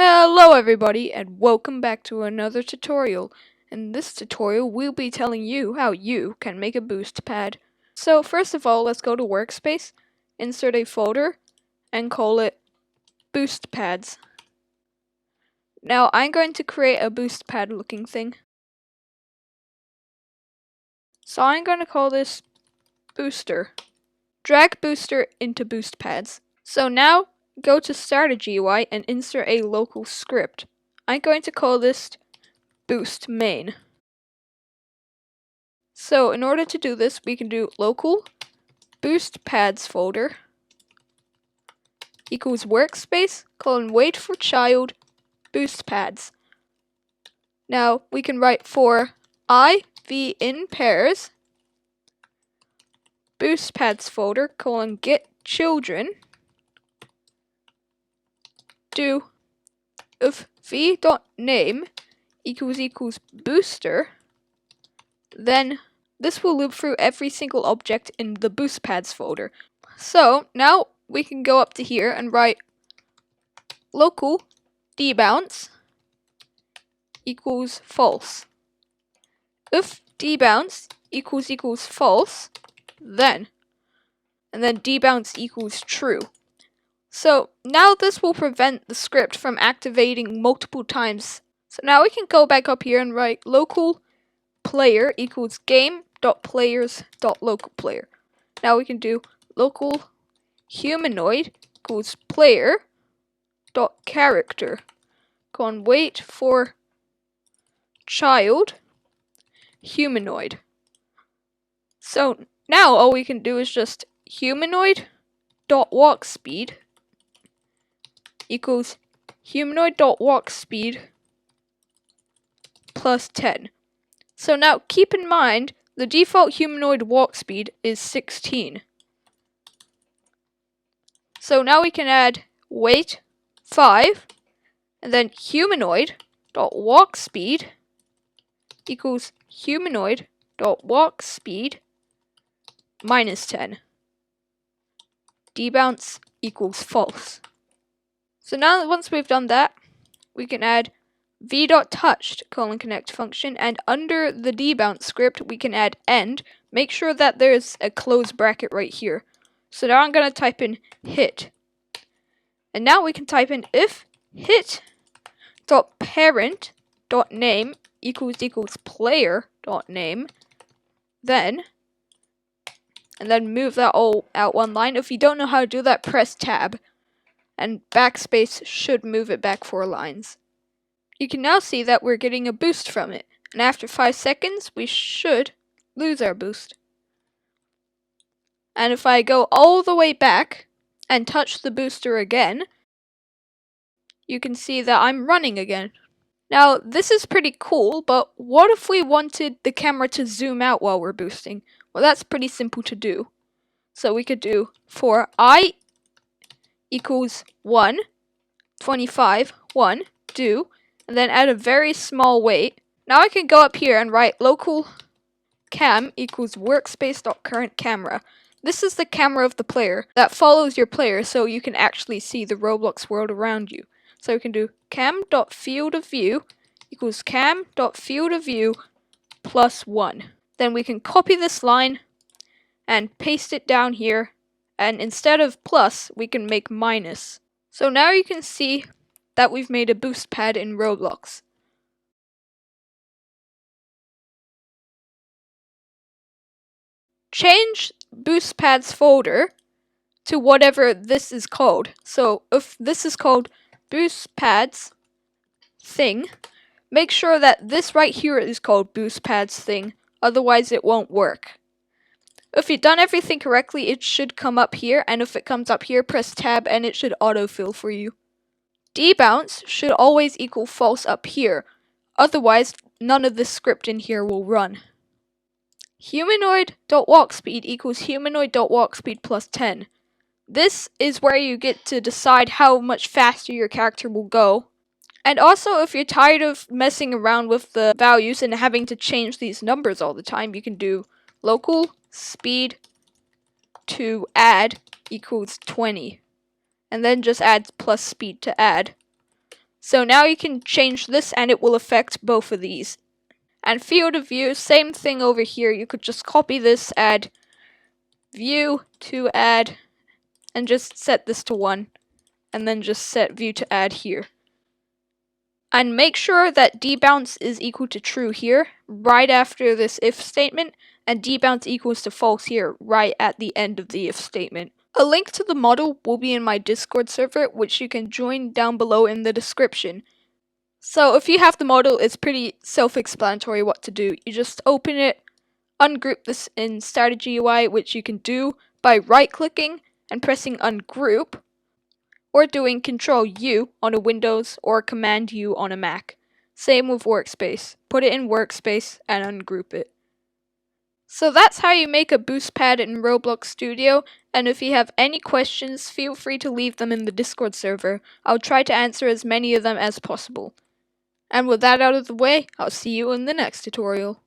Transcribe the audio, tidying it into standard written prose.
Hello everybody and welcome back to another tutorial. In this tutorial we'll be telling you how you can make a boost pad. So first of all, let's go to workspace, insert a folder and call it boost pads. Now I'm going to create a boost pad looking thing. So I'm going to call this booster. Drag booster into boost pads. So now go to start a GUI and insert a local script. I'm going to call this boost main. So in order to do this, we can do local boost pads folder equals workspace wait for child boost pads. Now we can write for IV in pairs boost pads folder get children do if v.name equals booster, then this will loop through every single object in the boost pads folder. So now we can go up to here and write local debounce equals false. If debounce equals false, then debounce equals true. So now this will prevent the script from activating multiple times. So now we can go back up here and write local player equals game.players.local player. Now we can do local humanoid equals player dot character wait for child humanoid. So now all we can do is just humanoid dot walk speed equals humanoid dot walk speed plus 10. So now keep in mind the default humanoid walk speed is 16. So now we can add wait 5 and then humanoid dot walk speed equals humanoid dot walk speed minus 10. Debounce equals false. So now that once we've done that, we can add v.touched connect function, and under the debounce script we can add end. Make sure that there's a close bracket right here. So now I'm going to type in hit. And now we can type in if hit.parent.name equals player.name, and then move that all out one line. If you don't know how to do that, press tab, and backspace should move it back 4 lines. You can now see that we're getting a boost from it, and after 5 seconds we should lose our boost. And if I go all the way back and touch the booster again, you can see that I'm running again. Now this is pretty cool, but what if we wanted the camera to zoom out while we're boosting? Well, that's pretty simple to do. So we could do for I equals 1, 25, 1, do, and then add a very small wait. Now I can go up here and write local cam equals workspace.current camera. This is the camera of the player that follows your player so you can actually see the Roblox world around you. So we can do cam.fieldofview equals cam.fieldofview plus 1. Then we can copy this line and paste it down here, and instead of plus we can make minus. So now you can see that we've made a boost pad in Roblox. Change boost pads folder to whatever this is called. So if this is called boost pads thing, make sure that this right here is called boost pads thing, otherwise it won't work. If you've done everything correctly, it should come up here, and if it comes up here, press tab and it should autofill for you. Debounce should always equal false up here, otherwise none of this script in here will run. Humanoid.walkspeed equals humanoid.walkspeed plus 10. This is where you get to decide how much faster your character will go. And also, if you're tired of messing around with the values and having to change these numbers all the time, you can do local speed to add equals 20. And then just add plus speed to add. So now you can change this and it will affect both of these. And field of view, same thing over here. You could just copy this, add view to add, and just set this to 1. And then just set view to add here. And make sure that debounce is equal to true here, right after this if statement, and debounce equals to false here, right at the end of the if statement. A link to the model will be in my Discord server, which you can join down below in the description. So if you have the model, it's pretty self-explanatory what to do. You just open it, ungroup this in Strategy UI, which you can do by right-clicking and pressing ungroup, or doing Ctrl-U on a Windows or Command-U on a Mac. Same with Workspace. Put it in Workspace and ungroup it. So that's how you make a boost pad in Roblox Studio, and if you have any questions, feel free to leave them in the Discord server. I'll try to answer as many of them as possible. And with that out of the way, I'll see you in the next tutorial.